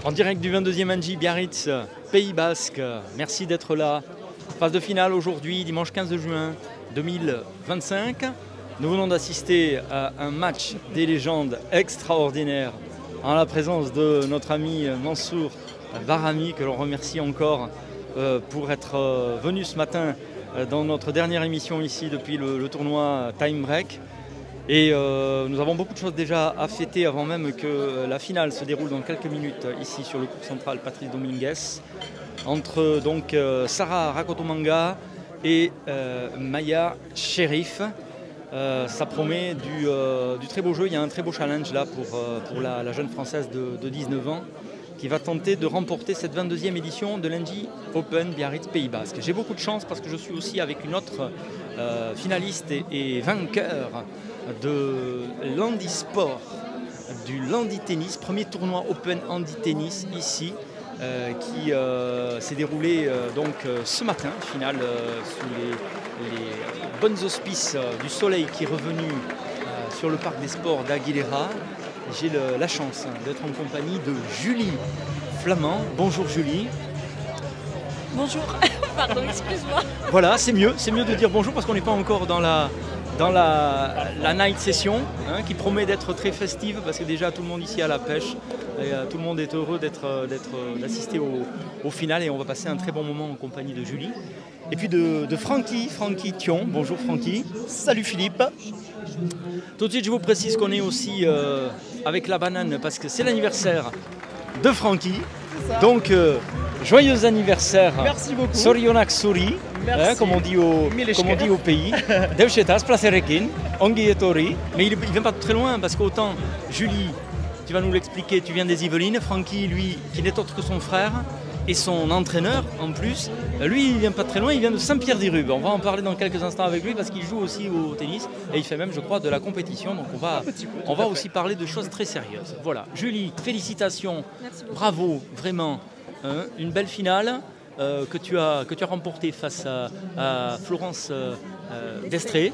En direct du 22e NJ Biarritz, Pays Basque. Merci d'être là. Phase de finale aujourd'hui, dimanche 15 juin 2025. Nous venons d'assister à un match des légendes extraordinaire en la présence de notre ami Mansour Bahrami, que l'on remercie encore pour être venu ce matin dans notre dernière émission ici depuis le tournoi Time Break. Et nous avons beaucoup de choses déjà à fêter avant même que la finale se déroule dans quelques minutes ici sur le court central Patrice Dominguez entre donc Sarah Rakotomanga et Maya Sherif. Ça promet du très beau jeu. Il y a un très beau challenge là pour la jeune française de 19 ans qui va tenter de remporter cette 22e édition de l'NJ Open Biarritz Pays Basque. J'ai beaucoup de chance parce que je suis aussi avec une autre finaliste et vainqueur de l'handisport, du Handi Tennis, premier tournoi Open Handi Tennis ici, qui s'est déroulé donc ce matin, finale sous les bonnes auspices du soleil qui est revenu sur le parc des sports d'Aguilera. J'ai la chance d'être en compagnie de Julie Flamand. Bonjour Julie. Bonjour, pardon, excuse-moi. Voilà, c'est mieux de dire bonjour parce qu'on n'est pas encore dans la night session qui promet d'être très festive parce que déjà tout le monde ici a la pêche et tout le monde est heureux d'assister au final et on va passer un très bon moment en compagnie de Julie. Et puis de Francky Thion. Bonjour Francky. Salut Philippe. Tout de suite je vous précise qu'on est aussi avec la banane parce que c'est l'anniversaire de Francky. Donc joyeux anniversaire. Merci beaucoup. Sorionak Suri, comme on dit au pays. Devchetas, Placerekin, Ongi Etori. Mais il ne vient pas très loin parce qu'autant Julie, tu vas nous l'expliquer, tu viens des Yvelines. Francky, lui, qui n'est autre que son frère et son entraîneur en plus, lui, il ne vient pas très loin, il vient de Saint-Pierre-des-Rubes. On va en parler dans quelques instants avec lui parce qu'il joue aussi au tennis et il fait même, je crois, de la compétition. Donc on va aussi parler de choses très sérieuses. Voilà. Julie, félicitations, bravo, vraiment. Une belle finale que tu as remportée face à Florence Destré.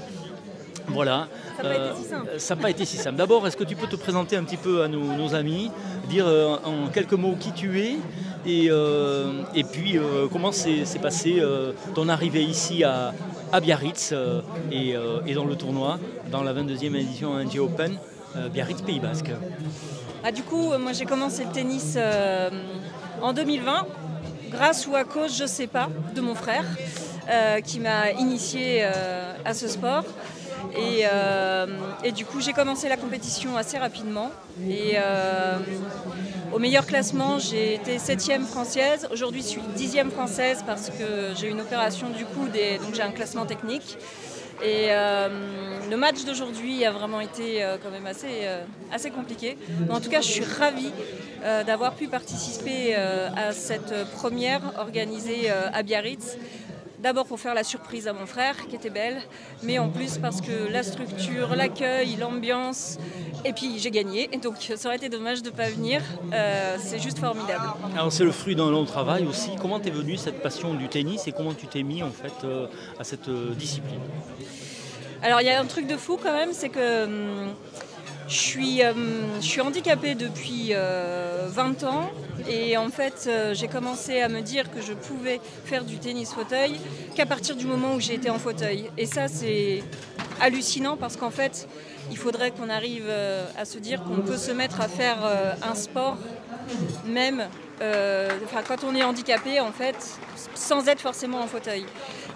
Voilà. Ça n'a pas été si simple. D'abord, est-ce que tu peux te présenter un petit peu à nos amis, dire en quelques mots qui tu es et puis comment s'est passée ton arrivée ici à Biarritz et dans le tournoi, dans la 22e édition NJ Open Biarritz Pays Basque. Du coup, moi j'ai commencé le tennis en 2020, grâce ou à cause, je ne sais pas, de mon frère qui m'a initié à ce sport. Et du coup, j'ai commencé la compétition assez rapidement. Et au meilleur classement, j'ai été 7e française. Aujourd'hui, je suis 10e française parce que j'ai eu une opération du coude et donc j'ai un classement technique. Et le match d'aujourd'hui a vraiment été quand même assez compliqué. Mais en tout cas, je suis ravie d'avoir pu participer à cette première organisée à Biarritz. D'abord pour faire la surprise à mon frère, qui était belle, mais en plus parce que la structure, l'accueil, l'ambiance, et puis j'ai gagné, et donc ça aurait été dommage de ne pas venir, c'est juste formidable. Alors c'est le fruit d'un long travail aussi. Comment t'es venue cette passion du tennis et comment tu t'es mis en fait à cette discipline? Alors il y a un truc de fou quand même, c'est que je suis handicapée depuis 20 ans et en fait j'ai commencé à me dire que je pouvais faire du tennis fauteuil qu'à partir du moment où j'ai été en fauteuil. Et ça c'est hallucinant parce qu'en fait il faudrait qu'on arrive à se dire qu'on peut se mettre à faire un sport même quand on est handicapé en fait sans être forcément en fauteuil.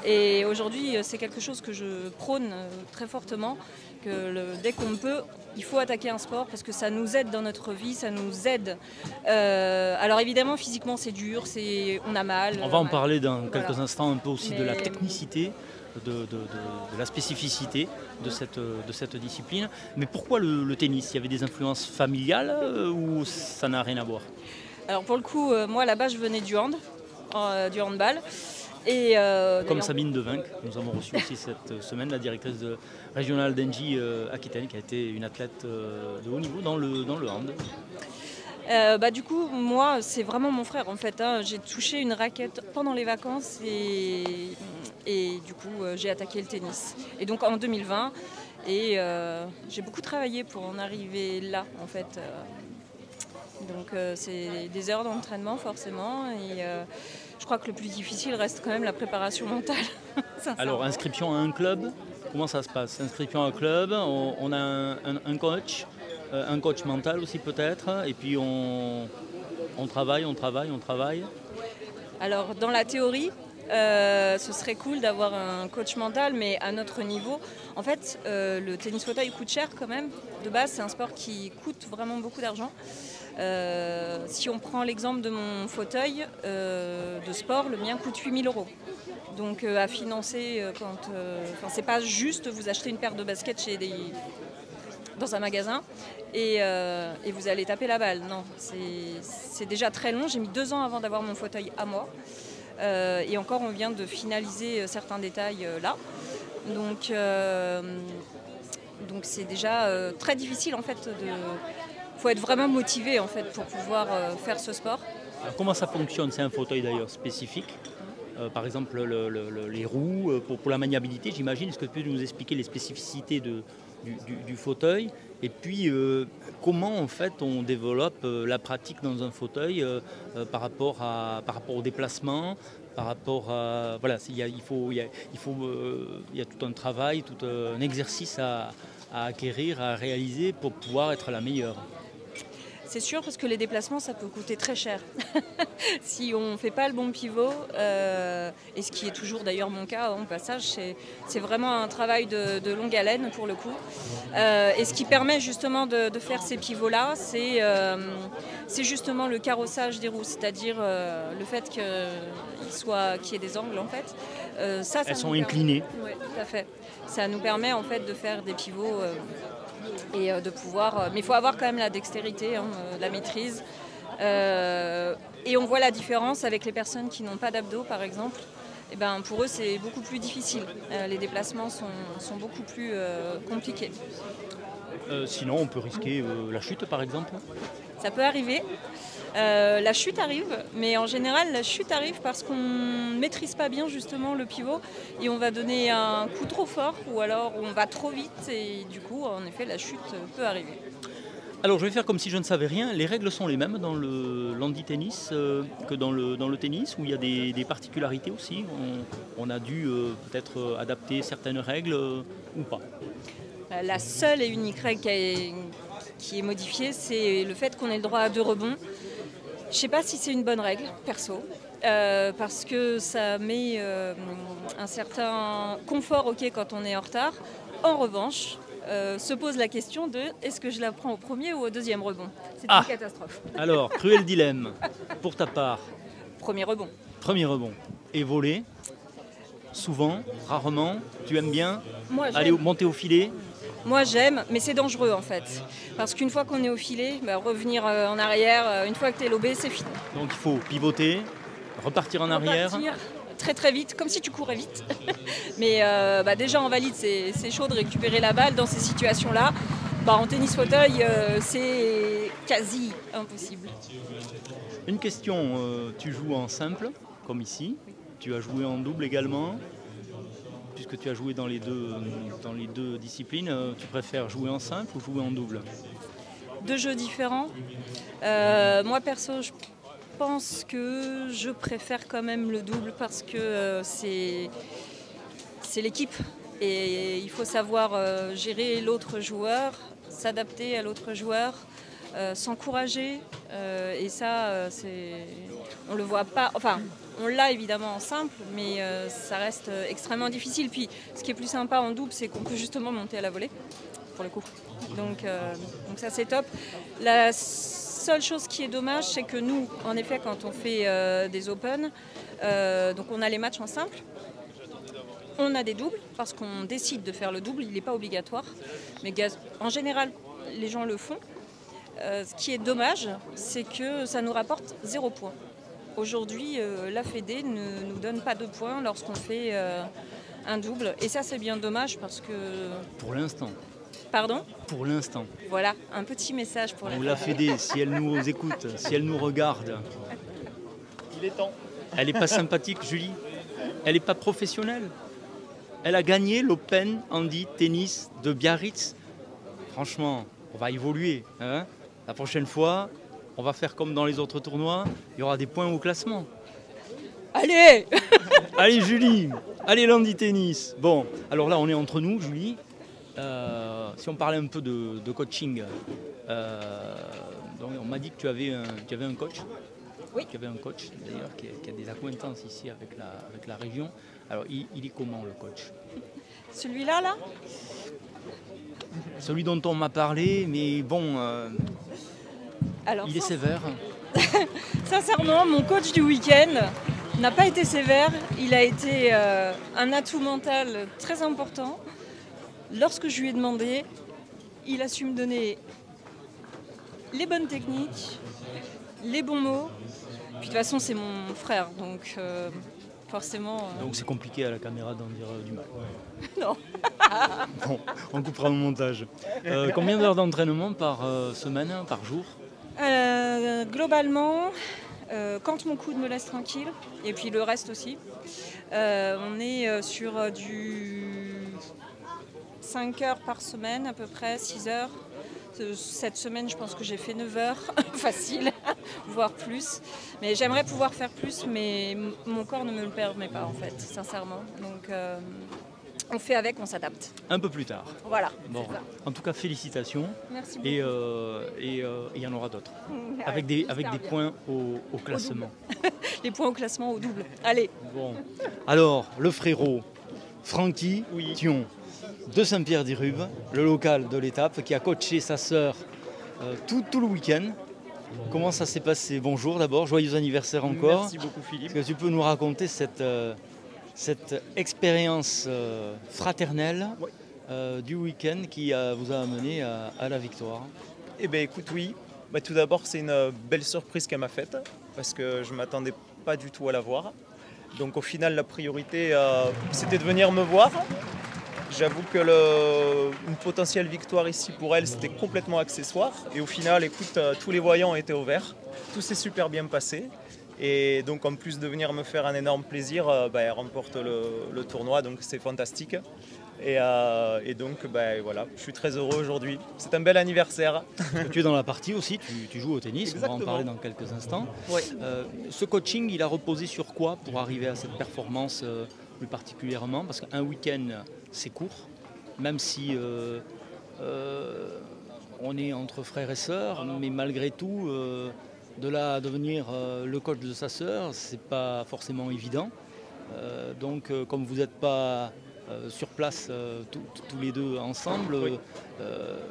Et aujourd'hui c'est quelque chose que je prône très fortement, que dès qu'on peut, il faut attaquer un sport parce que ça nous aide dans notre vie, ça nous aide. Alors évidemment, physiquement, c'est dur, on a mal. On va en parler dans quelques instants un peu aussi de la technicité, de la spécificité de cette discipline. Mais pourquoi le tennis? Il y avait des influences familiales ou ça n'a rien à voir? Alors pour le coup, moi là-bas, je venais du handball. Comme Sabine Devinck, nous avons reçu aussi cette semaine la directrice régionale d'NJ Aquitaine qui a été une athlète de haut niveau dans le hand. Du coup, moi, c'est vraiment mon frère en fait. J'ai touché une raquette pendant les vacances et du coup, j'ai attaqué le tennis. Et donc en 2020, j'ai beaucoup travaillé pour en arriver là en fait. Donc c'est des heures d'entraînement forcément. Et je crois que le plus difficile reste quand même la préparation mentale. Alors, inscription à un club, comment ça se passe? Inscription à un club, on a un coach mental aussi peut-être, et puis on travaille. Alors dans la théorie, ce serait cool d'avoir un coach mental, mais à notre niveau. En fait, le tennis fauteuil coûte cher quand même. De base, c'est un sport qui coûte vraiment beaucoup d'argent. Si on prend l'exemple de mon fauteuil de sport, le mien coûte 8 000 €. Donc à financer, c'est pas juste vous achetez une paire de baskets dans un magasin et vous allez taper la balle. Non, c'est déjà très long. J'ai mis 2 ans avant d'avoir mon fauteuil à moi. Et encore, on vient de finaliser certains détails là. Donc c'est déjà très difficile en fait. Il faut être vraiment motivé en fait pour pouvoir faire ce sport. Alors, comment ça fonctionne? C'est un fauteuil d'ailleurs spécifique. Par exemple, les roues, pour la maniabilité, j'imagine. Est-ce que tu peux nous expliquer les spécificités du fauteuil? Et puis, comment en fait on développe la pratique dans un fauteuil par rapport au déplacement, par rapport à... Voilà, il y a tout un travail, tout un exercice à acquérir, à réaliser pour pouvoir être la meilleure. C'est sûr, parce que les déplacements, ça peut coûter très cher. Si on ne fait pas le bon pivot, et ce qui est toujours d'ailleurs mon cas en passage, c'est vraiment un travail de longue haleine pour le coup. Et ce qui permet justement de faire ces pivots-là, c'est justement le carrossage des roues, c'est-à-dire le fait qu'il y ait des angles en fait. Elles sont inclinées. Oui, tout à fait. Ça nous permet en fait de faire des pivots et de pouvoir... mais il faut avoir quand même la dextérité, la maîtrise. Et on voit la différence avec les personnes qui n'ont pas d'abdos par exemple. Et ben, pour eux c'est beaucoup plus difficile. Les déplacements sont beaucoup plus compliqués. Sinon on peut risquer la chute par exemple. Ça peut arriver. La chute arrive, mais en général la chute arrive parce qu'on ne maîtrise pas bien justement le pivot et on va donner un coup trop fort ou alors on va trop vite et du coup en effet la chute peut arriver. Alors je vais faire comme si je ne savais rien. Les règles sont les mêmes dans le handi-tennis que dans le tennis, où il y a des particularités aussi. On a dû peut-être adapter certaines règles ou pas. La seule et unique règle qui est modifiée, c'est le fait qu'on ait le droit à 2 rebonds. Je ne sais pas si c'est une bonne règle, perso, parce que ça met un certain confort quand on est en retard. En revanche, se pose la question de est-ce que je la prends au premier ou au deuxième rebond? C'est une catastrophe. Alors, cruel dilemme, pour ta part. Premier rebond. Premier rebond. Et voler? Souvent, rarement, tu aimes bien aller monter au filet? Moi j'aime, mais c'est dangereux en fait. Parce qu'une fois qu'on est au filet, revenir en arrière, une fois que tu es lobé, c'est fini. Donc il faut pivoter, repartir en arrière. Très très vite, comme si tu courais vite. Mais déjà en valide, c'est chaud de récupérer la balle dans ces situations-là. En tennis fauteuil, c'est quasi impossible. Une question, tu joues en simple, comme ici. Oui. Tu as joué en double également. Puisque tu as joué dans les deux disciplines, tu préfères jouer en simple ou jouer en double? 2 jeux différents. Moi perso, je pense que je préfère quand même le double parce que c'est l'équipe et il faut savoir gérer l'autre joueur, s'adapter à l'autre joueur, s'encourager et ça on le voit pas. Enfin, on l'a évidemment en simple, mais ça reste extrêmement difficile. Puis ce qui est plus sympa en double, c'est qu'on peut justement monter à la volée, pour le coup. Donc ça c'est top. La seule chose qui est dommage, c'est que nous, en effet, quand on fait des Open, donc on a les matchs en simple, on a des doubles, parce qu'on décide de faire le double, il n'est pas obligatoire. Mais en général, les gens le font. Ce qui est dommage, c'est que ça nous rapporte 0 point. Aujourd'hui, la Fédé ne nous donne pas de points lorsqu'on fait un double. Et ça, c'est bien dommage parce que... Pour l'instant. Pardon? Pour l'instant. Voilà, un petit message pour la Fédé, si elle nous écoute, si elle nous regarde. Il est temps. Elle n'est pas sympathique, Julie. Elle n'est pas professionnelle. Elle a gagné l'Open Handi Tennis de Biarritz. Franchement, on va évoluer. Hein. La prochaine fois, on va faire comme dans les autres tournois, il y aura des points au classement. Allez. Allez Julie, allez Landy Tennis. Bon, alors là on est entre nous Julie. Si on parlait un peu de coaching, donc on m'a dit que tu avais un coach. Oui. Tu avais un coach d'ailleurs qui a des accointances ici avec la région. Alors il est comment le coach? Celui-là, là, Celui dont on m'a parlé, mais bon, alors, il est sévère. sincèrement, mon coach du week-end n'a pas été sévère. Il a été un atout mental très important. Lorsque je lui ai demandé, il a su me donner les bonnes techniques, les bons mots. Puis de toute façon, c'est mon frère, donc forcément... Donc c'est compliqué à la caméra d'en dire du mal. Non. Bon, on coupera au montage. Combien d'heures d'entraînement par semaine, par jour? Globalement, quand mon coude me laisse tranquille, et puis le reste aussi, on est sur du 5 heures par semaine à peu près, 6 heures. Cette semaine, je pense que j'ai fait 9 heures, facile, voire plus. Mais j'aimerais pouvoir faire plus, mais mon corps ne me le permet pas en fait, sincèrement. Donc on fait avec, on s'adapte. Un peu plus tard. Voilà. Bon, c'est ça. en tout cas, félicitations. Merci beaucoup. Et il y en aura d'autres. Avec J'espère des bien. points au classement. Les points au classement au double. Allez. Bon. Alors, le frérot, Francky Oui. Thion, de Saint-Pierre-d'Irube, le local de l'étape, qui a coaché sa sœur tout le week-end. Comment ça s'est passé? Bonjour d'abord, joyeux anniversaire encore. Merci beaucoup Philippe. Est-ce que tu peux nous raconter cette expérience fraternelle Oui. du week-end qui vous a amené à la victoire? Eh bien écoute, oui. Tout d'abord, c'est une belle surprise qu'elle m'a faite parce que je ne m'attendais pas du tout à la voir. Donc au final, la priorité, c'était de venir me voir. J'avoue que une potentielle victoire ici pour elle, c'était complètement accessoire. Et au final, écoute, tous les voyants étaient au vert. Tout s'est super bien passé. Et donc en plus de venir me faire un énorme plaisir, elle remporte le tournoi, donc c'est fantastique. Et donc voilà, je suis très heureux aujourd'hui. C'est un bel anniversaire. Tu es dans la partie aussi, tu joues au tennis, on va en Exactement. parler dans quelques instants. Ouais. Ce coaching, il a reposé sur quoi pour arriver à cette performance plus particulièrement? Parce qu'un week-end, c'est court, même si on est entre frères et sœurs, mais malgré tout, de là à devenir le coach de sa sœur, c'est pas forcément évident. Donc comme vous n'êtes pas sur place tous les deux ensemble, Oui.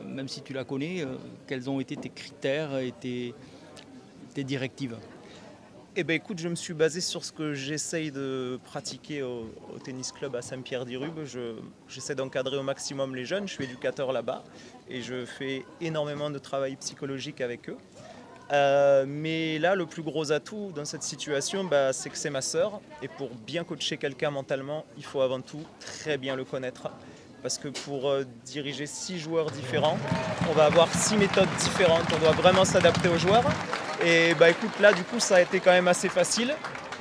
même si tu la connais, quels ont été tes critères et tes directives? Eh bien écoute, je me suis basé sur ce que j'essaye de pratiquer au tennis club à Saint-Pierre-d'Irube. J'essaie d'encadrer au maximum les jeunes, je suis éducateur là-bas et je fais énormément de travail psychologique avec eux. Mais là, le plus gros atout dans cette situation, c'est que c'est ma sœur. Et pour bien coacher quelqu'un mentalement, il faut avant tout très bien le connaître. Parce que pour diriger 6 joueurs différents, on va avoir 6 méthodes différentes. On doit vraiment s'adapter aux joueurs. Et écoute, là, du coup, ça a été quand même assez facile.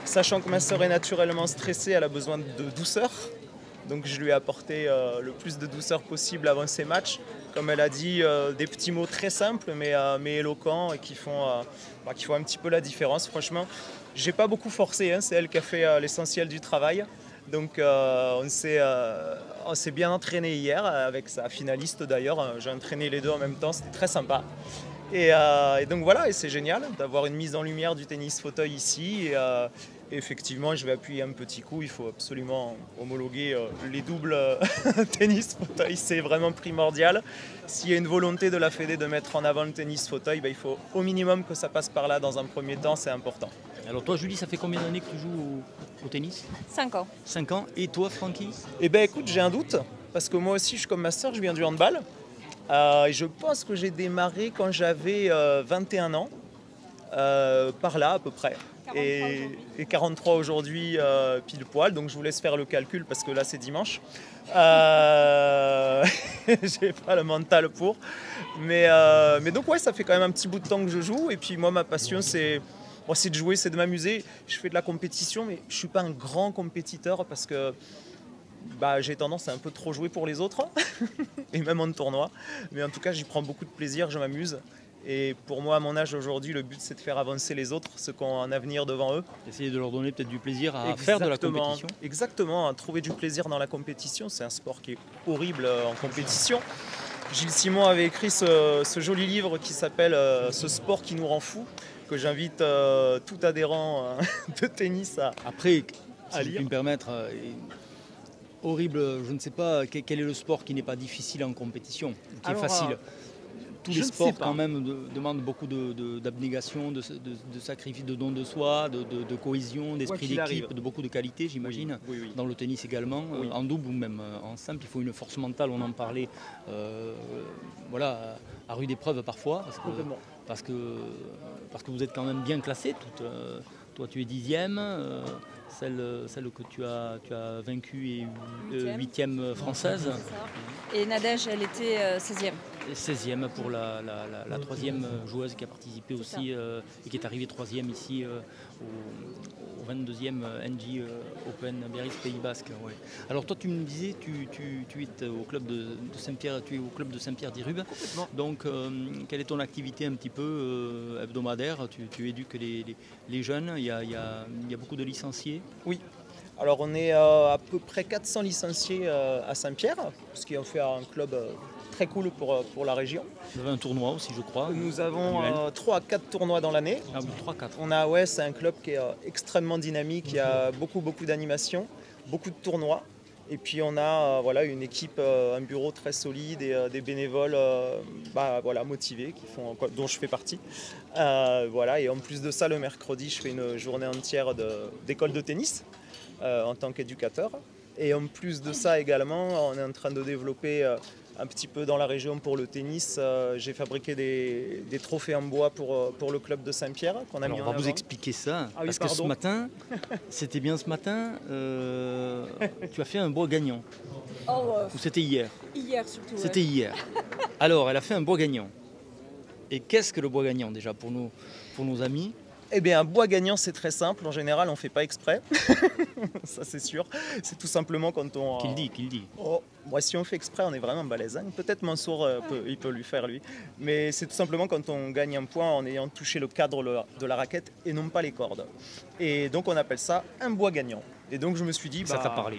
Sachant que ma sœur est naturellement stressée, elle a besoin de douceur. Donc je lui ai apporté le plus de douceur possible avant ces matchs. Comme elle a dit, des petits mots très simples mais éloquents et qui font un petit peu la différence. Franchement, j'ai pas beaucoup forcé, hein. C'est elle qui a fait l'essentiel du travail. Donc on s'est bien entraîné hier avec sa finaliste d'ailleurs. J'ai entraîné les deux en même temps, c'était très sympa. Et donc voilà, et c'est génial d'avoir une mise en lumière du tennis fauteuil ici. Et effectivement, je vais appuyer un petit coup. Il faut absolument homologuer les doubles tennis fauteuil. C'est vraiment primordial. S'il y a une volonté de la Fédé de mettre en avant le tennis fauteuil, il faut au minimum que ça passe par là dans un premier temps. C'est important. Alors toi Julie, ça fait combien d'années que tu joues au tennis? 5 ans. 5 ans. Et toi Francky? Eh bien écoute, j'ai un doute. Parce que moi aussi, je suis comme ma sœur, je viens du handball. Et je pense que j'ai démarré quand j'avais 21 ans. Par là à peu près. 43 Et 43 aujourd'hui pile poil, donc je vous laisse faire le calcul parce que là c'est dimanche. J'ai pas le mental pour. Mais donc ouais, ça fait quand même un petit bout de temps que je joue. Et puis moi ma passion c'est de jouer, c'est de m'amuser. Je fais de la compétition mais je suis pas un grand compétiteur parce que j'ai tendance à un peu trop jouer pour les autres et même en tournoi. Mais en tout cas j'y prends beaucoup de plaisir, je m'amuse. Et pour moi, à mon âge aujourd'hui, le but c'est de faire avancer les autres, ceux qui ont un avenir devant eux. Essayer de leur donner peut-être du plaisir à faire de la compétition. Exactement, à trouver du plaisir dans la compétition. C'est un sport qui est horrible en compétition. Gilles Simon avait écrit ce joli livre qui s'appelle « Ce sport qui nous rend fous », que j'invite tout adhérent de tennis à Après, si je lire. puis me permettre, horrible, je ne sais pas quel est le sport qui n'est pas difficile en compétition, qui est facile. Tous les sports quand même demandent beaucoup d'abnégation, de sacrifice, de don de soi, de cohésion, d'esprit d'équipe, de beaucoup de qualité, j'imagine. Oui. Dans le tennis également, en double ou même en simple, il faut une force mentale, on en parlait à rude épreuve parfois, parce que vous êtes quand même bien classés. Toi tu es 10e, celle que tu as vaincue est 8e française. Et Nadège, elle était 16e. 16e pour la troisième joueuse qui a participé aussi et qui est arrivée 3e ici au 22e NG Open Biarritz Pays Basque. Ouais. Alors toi tu me disais tu es au club de Saint-Pierre, tu es au club de Saint-Pierre-d'Irube. Donc quelle est ton activité un petit peu hebdomadaire? Tu éduques les jeunes, il y a beaucoup de licenciés. Oui. Alors on est à peu près 400 licenciés à Saint-Pierre, ce qui en fait un club très cool pour la région. Vous avez un tournoi aussi, je crois. Nous avons 3 à 4 tournois dans l'année. Ah oui, 3-4. C'est un club qui est extrêmement dynamique, il y a beaucoup d'animations, beaucoup de tournois. Et puis on a une équipe, un bureau très solide et des bénévoles motivés dont je fais partie. Et en plus de ça, le mercredi, je fais une journée entière d'école de tennis en tant qu'éducateur. Et en plus de ça également, on est en train de développer un petit peu dans la région pour le tennis. J'ai fabriqué des trophées en bois pour le club de Saint-Pierre qu'on a mis en avant. On va vous expliquer ça, parce que ce matin, tu as fait un bois gagnant. Ou c'était hier? Hier surtout. C'était hier. Alors, elle a fait un bois gagnant. Et qu'est-ce que le bois gagnant déjà pour nos amis? Eh bien, un bois gagnant, c'est très simple. En général, on ne fait pas exprès. Ça, c'est sûr. C'est tout simplement quand on... Qu'il dit. Moi, si on fait exprès, on est vraiment balèze. Peut-être Mansour, il peut lui faire, lui. Mais c'est tout simplement quand on gagne un point en ayant touché le cadre de la raquette et non pas les cordes. Et donc, on appelle ça un bois gagnant. Et donc, je me suis dit... Ça t'a parlé.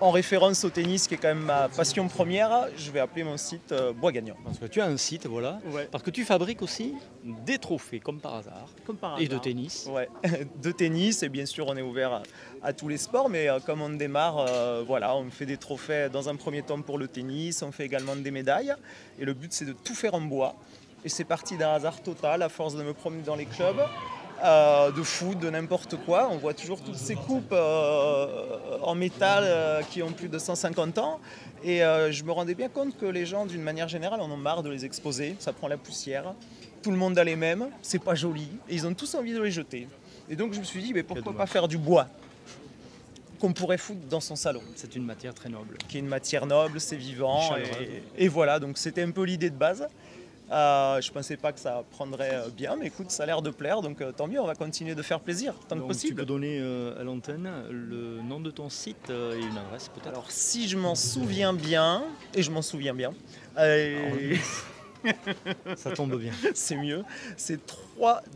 En référence au tennis, qui est quand même ma passion première, je vais appeler mon site Bois Gagnant. Parce que tu as un site, voilà. Ouais. Parce que tu fabriques aussi des trophées, comme par hasard. Et de tennis. Ouais, de tennis. Et bien sûr, on est ouvert à tous les sports. Mais comme on démarre, on fait des trophées dans un premier temps pour le tennis. On fait également des médailles. Et le but, c'est de tout faire en bois. Et c'est parti d'un hasard total, à force de me promener dans les clubs. De foot, de n'importe quoi. On voit toujours toutes ces coupes en métal qui ont plus de 150 ans. Et je me rendais bien compte que les gens, d'une manière générale, en ont marre de les exposer. Ça prend la poussière. Tout le monde a les mêmes. C'est pas joli. Et ils ont tous envie de les jeter. Et donc je me suis dit, pourquoi pas faire du bois qu'on pourrait foutre dans son salon. C'est une matière très noble. Qui est une matière noble, c'est vivant. Et voilà, donc c'était un peu l'idée de base. Je pensais pas que ça prendrait bien, mais écoute, ça a l'air de plaire, donc tant mieux, on va continuer de faire plaisir tant que possible. Tu peux donner à l'antenne le nom de ton site et une adresse peut-être? Alors si je m'en souviens bien, et je m'en souviens bien, ça tombe bien. C'est mieux, c'est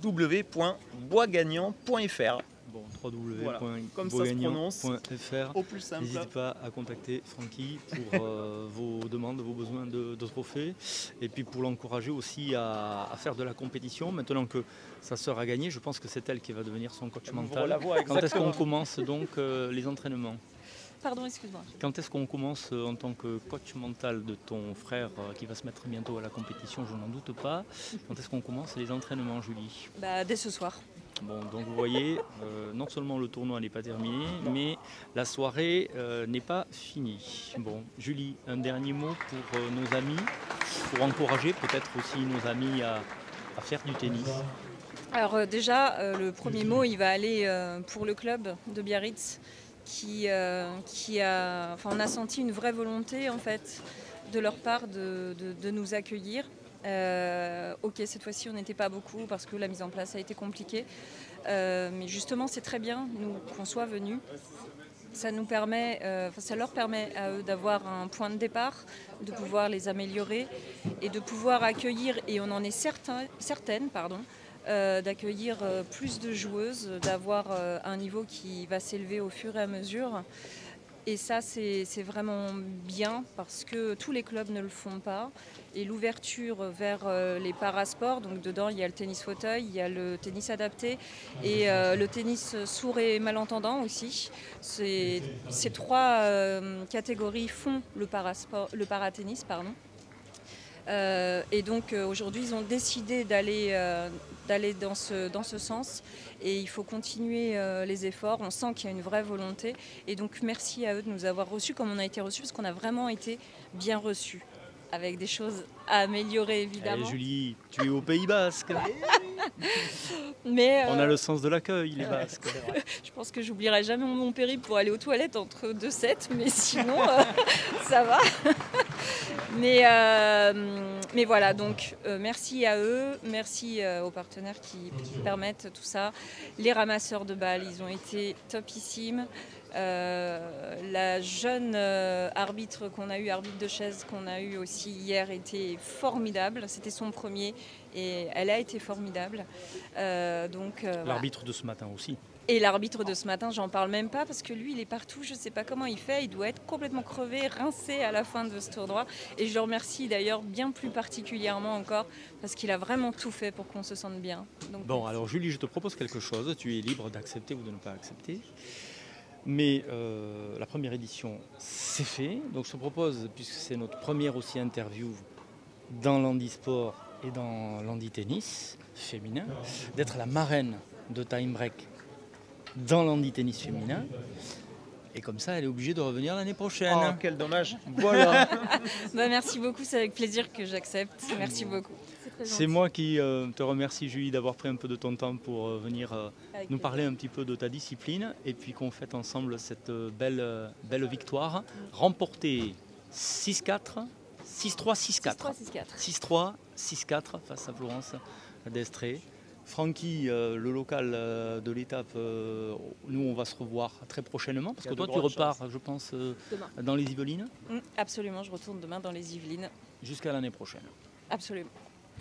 www.boisgagnant.fr. Bon, www.boisgagnant.fr. Au plus simple. N'hésitez pas à contacter Francky pour vos demandes, vos besoins de trophées. Et puis pour l'encourager aussi à faire de la compétition. Maintenant que sa sœur a gagné, je pense que c'est elle qui va devenir son coach mental. Quand est-ce qu'on commence donc les entraînements? Pardon, excuse-moi. Quand est-ce qu'on commence en tant que coach mental de ton frère qui va se mettre bientôt à la compétition, je n'en doute pas. Quand est-ce qu'on commence les entraînements, Julie? Dès ce soir. Bon, donc vous voyez, non seulement le tournoi n'est pas terminé, mais la soirée n'est pas finie. Bon, Julie, un dernier mot pour nos amis, pour encourager peut-être aussi nos amis à faire du tennis. Alors déjà, le premier mot, il va aller pour le club de Biarritz, on a senti une vraie volonté en fait de leur part de nous accueillir. Cette fois-ci on n'était pas beaucoup parce que la mise en place a été compliquée, mais justement c'est très bien qu'on soit venus ça leur permet à eux d'avoir un point de départ, de pouvoir les améliorer et de pouvoir accueillir, et on en est certaines, d'accueillir plus de joueuses, d'avoir un niveau qui va s'élever au fur et à mesure. Et ça, c'est vraiment bien parce que tous les clubs ne le font pas. Et l'ouverture vers les parasports, donc dedans il y a le tennis fauteuil, il y a le tennis adapté et le tennis sourd et malentendant aussi. Ces trois catégories font le paratennis. Et donc aujourd'hui ils ont décidé d'aller dans ce sens et il faut continuer les efforts. On sent qu'il y a une vraie volonté et donc merci à eux de nous avoir reçus comme on a été reçus parce qu'on a vraiment été bien reçus avec des choses à améliorer évidemment. Julie, tu es au Pays Basque. Mais on a le sens de l'accueil, les Basques. Je pense que j'oublierai jamais mon périple pour aller aux toilettes entre 2 sets, mais sinon ça va. Mais voilà, donc merci à eux, merci aux partenaires qui permettent tout ça. Les ramasseurs de balles, ils ont été topissimes. La jeune arbitre de chaise qu'on a eu aussi hier était formidable. C'était son premier et elle a été formidable. L'arbitre de ce matin aussi. Et l'arbitre de ce matin, j'en parle même pas parce que lui, il est partout. Je sais pas comment il fait. Il doit être complètement crevé, rincé à la fin de ce tournoi. Et je le remercie d'ailleurs bien plus particulièrement encore parce qu'il a vraiment tout fait pour qu'on se sente bien. Donc, bon, alors Julie, je te propose quelque chose. Tu es libre d'accepter ou de ne pas accepter. Mais la première édition, c'est fait. Donc je te propose, puisque c'est notre première aussi interview dans l'handisport et dans l'handi-tennis féminin, d'être la marraine de Time Break dans l'handi-tennis féminin. Et comme ça, elle est obligée de revenir l'année prochaine. Oh, quel dommage. Voilà. Merci beaucoup, c'est avec plaisir que j'accepte. Merci beaucoup. C'est moi qui te remercie, Julie, d'avoir pris un peu de ton temps pour venir nous parler un petit peu de ta discipline et puis qu'on fête ensemble cette belle victoire remportée 6-4, 6-3, 6-4. 6-3, 6-4 face à Florence d'Estrée. Francky, le local de l'étape, nous on va se revoir très prochainement parce que toi tu repars, je pense, dans les Yvelines. Absolument, je retourne demain dans les Yvelines. Jusqu'à l'année prochaine. Absolument.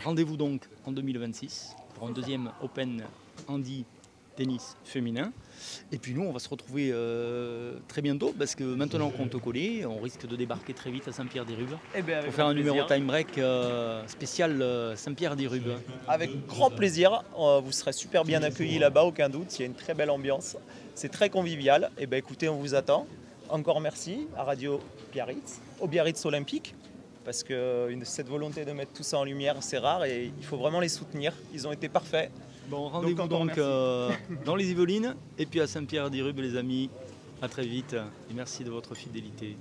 Rendez-vous donc en 2026 pour un deuxième Open Handi tennis féminin. Et puis nous, on va se retrouver très bientôt parce que maintenant qu'on te connaît, on risque de débarquer très vite à Saint-Pierre-des-Rubes pour faire un numéro Time Break spécial Saint-Pierre-des-Rubes. Avec grand plaisir, vous serez super bien accueillis là-bas, aucun doute. Il y a une très belle ambiance, c'est très convivial. Et écoutez, on vous attend. Encore merci à Radio Biarritz, au Biarritz Olympique. Parce que cette volonté de mettre tout ça en lumière, c'est rare et il faut vraiment les soutenir. Ils ont été parfaits. Bon, rendez-vous donc dans les Yvelines et puis à Saint-Pierre-des-Rubes, les amis. À très vite et merci de votre fidélité.